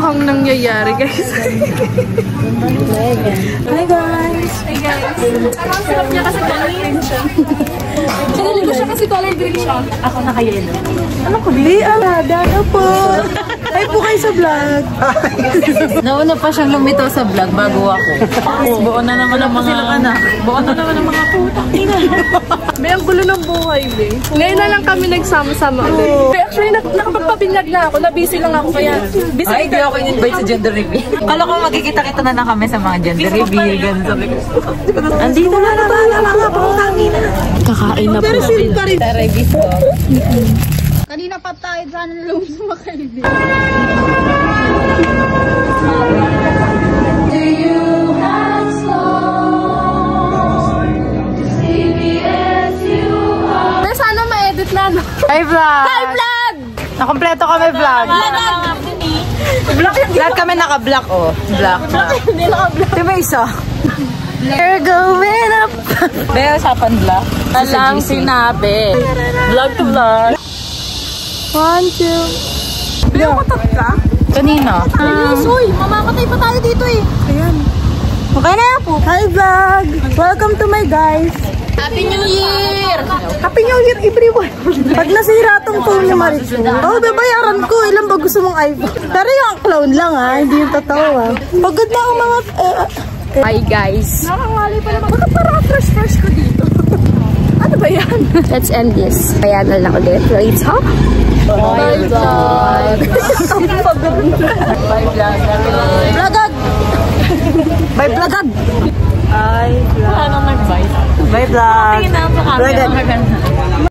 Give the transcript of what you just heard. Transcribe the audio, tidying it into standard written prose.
kalokohang nangyayari, guys. Hi, guys! Hi, guys! Ang sarap niya kasi color green siya. Sarili ko siya kasi color green siya. Ako naka-yellow. Ano ko? Di, dano po! Hi po kayo sa vlog! Nauna pa siyang lumitaw sa vlog bago ako. Buo na naman ang mga... Buo na naman ang mga putang ina. May ang gulo ng buhay, be. Ngayon na lang kami nagsama-sama ulit. Actually, nakapagpabinyag na ako. Na-busy lang ako kaya. Ay, hindi ako in-invite sa gender reveal. Kala ko magkikita-kita na lang kami sa mga gender reveal. Andito na mga putang ina. Kakain na po. Pero sino pa rin? Tarebis ko. Kanina pa tayo dyan ng loob sa makalibig. Do you have Pero sana ma-edit na, no? Hi, vlog! Hi, vlog! Nakompleto kami, vlog. Lahat kami naka-black, oh. Black. Hindi naka-vlog. Di ba isa? We're going up. Bea, usapan black. Alang sinabi. Vlog to vlog. 1, 2. May umatak ka? Kanina. Uy, mamamatay pa tayo dito eh. Ayan. Okay na yan po. Hi, vlog! Welcome to my guys. Happy New Year! Happy New Year, everyone! Pag nasira tong phone ni Marichu, babayaran ko. Ilan ba gusto mong iPhone? Pero yung clown lang, ha? Hindi yung totoo, ha? Pagod na ang mga... Hi guys! Nakangali pa naman. Bakit parang first ko dito? Ano ba yan? Let's end this. Kaya na lang ulit. Right, ha? Bye, vlog! Bye, vlog. Vlogag! Bye, vlogag. Bye, vlog. Bye, vlog. Vlogag.